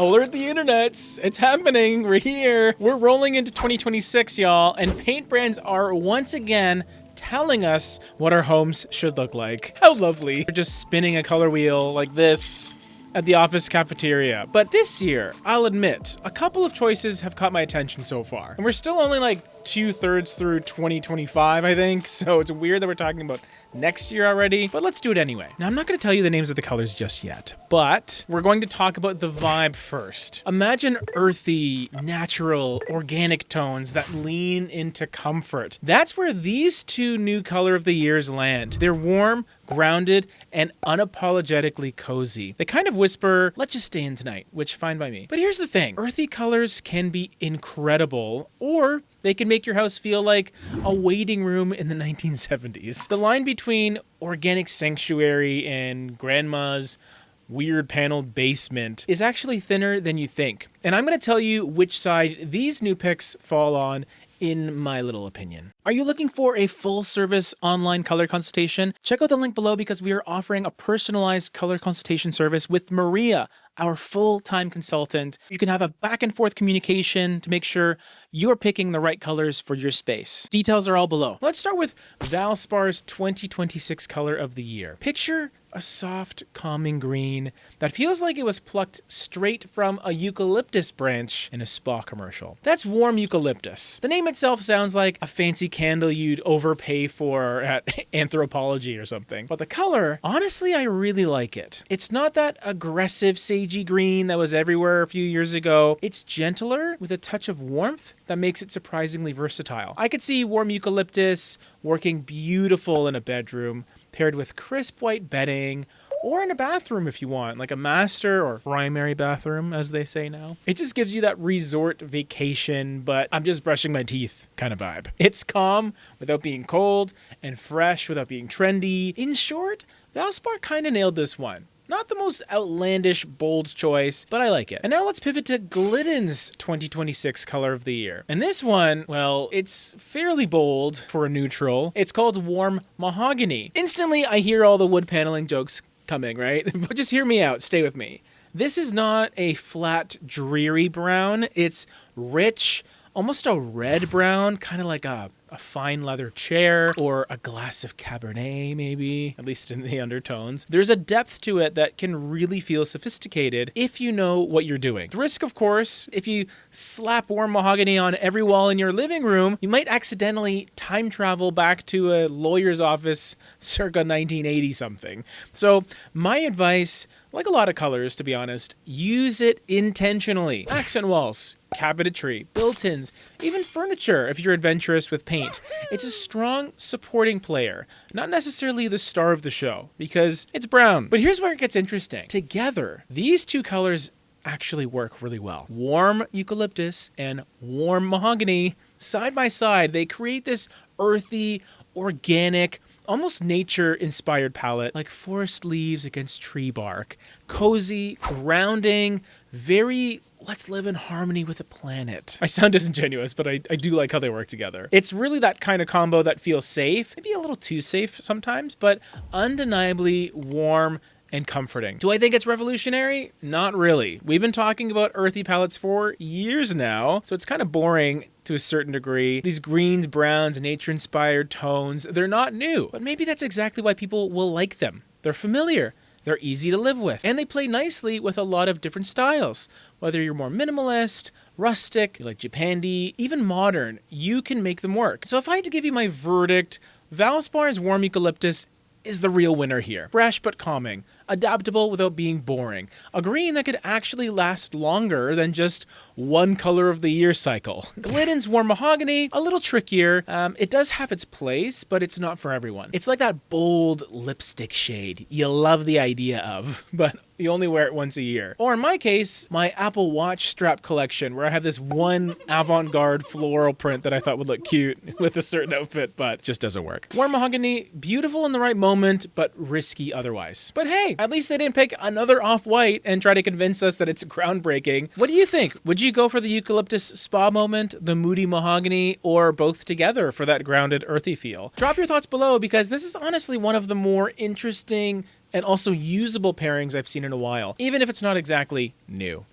Alert the internets. It's happening. We're here. We're rolling into 2026, y'all, and paint brands are once again telling us what our homes should look like. How lovely. We're just spinning a color wheel like this at the office cafeteria. But this year, I'll admit, a couple of choices have caught my attention so far. And we're still only like 2/3 through 2025, I think. So it's weird that we're talking about next year already, but let's do it anyway. Now, I'm not going to tell you the names of the colors just yet, but we're going to talk about the vibe first. Imagine earthy, natural, organic tones that lean into comfort. That's where these two new color of the years land. They're warm, grounded, and unapologetically cozy. They kind of whisper, let's just stay in tonight, which fine by me. But here's the thing. Earthy colors can be incredible, or they can make your house feel like a waiting room in the 1970s. The line between organic sanctuary and grandma's weird paneled basement is actually thinner than you think. And I'm going to tell you which side these new picks fall on in my little opinion. Are you looking for a full-service online color consultation? Check out the link below because we are offering a personalized color consultation service with Maria, our full-time consultant. You can have a back-and-forth communication to make sure you're picking the right colors for your space. Details are all below. Let's start with Valspar's 2026 color of the year. Picture a soft, calming green that feels like it was plucked straight from a eucalyptus branch in a spa commercial. That's Warm Eucalyptus. The name itself sounds like a fancy candle you'd overpay for at Anthropology or something. But the color, honestly, I really like it. It's not that aggressive sagey green that was everywhere a few years ago. It's gentler with a touch of warmth that makes it surprisingly versatile. I could see Warm Eucalyptus working beautiful in a bedroom, paired with crisp white bedding, or in a bathroom if you want, like a master or primary bathroom, as they say now. It just gives you that resort vacation, but I'm just brushing my teeth kind of vibe. It's calm without being cold, and fresh without being trendy. In short, Valspar kind of nailed this one. Not the most outlandish, bold choice, but I like it. And now let's pivot to Glidden's 2026 color of the year. And this one, well, it's fairly bold for a neutral. It's called Warm Mahogany. Instantly, I hear all the wood paneling jokes coming, right? But just hear me out. Stay with me. This is not a flat, dreary brown. It's rich, almost a red brown, kind of like a fine leather chair or a glass of Cabernet, maybe, at least in the undertones. There's a depth to it that can really feel sophisticated if you know what you're doing. The risk, of course, if you slap Warm Mahogany on every wall in your living room, you might accidentally time travel back to a lawyer's office circa 1980 something. So my advice, like a lot of colors, to be honest, use it intentionally. Accent walls, cabinetry, built-ins, even furniture if you're adventurous with paint. It's a strong supporting player, not necessarily the star of the show, because it's brown. But here's where it gets interesting. Together, these two colors actually work really well. Warm Eucalyptus and Warm Mahogany, side by side, they create this earthy, organic, almost nature-inspired palette, like forest leaves against tree bark. Cozy, grounding, very let's live in harmony with the planet. I sound disingenuous, but I do like how they work together. It's really that kind of combo that feels safe, maybe a little too safe sometimes, but undeniably warm and comforting. Do I think it's revolutionary? Not really. We've been talking about earthy palettes for years now, so it's kind of boring to a certain degree. These greens, browns, nature-inspired tones, they're not new, but maybe that's exactly why people will like them. They're familiar. They're easy to live with, and they play nicely with a lot of different styles. Whether you're more minimalist, rustic, you like Japandi, even modern, you can make them work. So if I had to give you my verdict, Valspar's Warm Eucalyptus is the real winner here. Fresh but calming, adaptable without being boring. A green that could actually last longer than just one color of the year cycle. Glidden's Warm Mahogany, a little trickier. It does have its place, but it's not for everyone. It's like that bold lipstick shade you love the idea of, but you only wear it once a year. Or in my case, my Apple Watch strap collection, where I have this one avant-garde floral print that I thought would look cute with a certain outfit, but just doesn't work. Warm Mahogany, beautiful in the right moment, but risky otherwise. But hey, at least they didn't pick another off-white and try to convince us that it's groundbreaking. What do you think? Would you go for the eucalyptus spa moment, the moody mahogany, or both together for that grounded, earthy feel? Drop your thoughts below, because this is honestly one of the more interesting and also usable pairings I've seen in a while, even if it's not exactly new.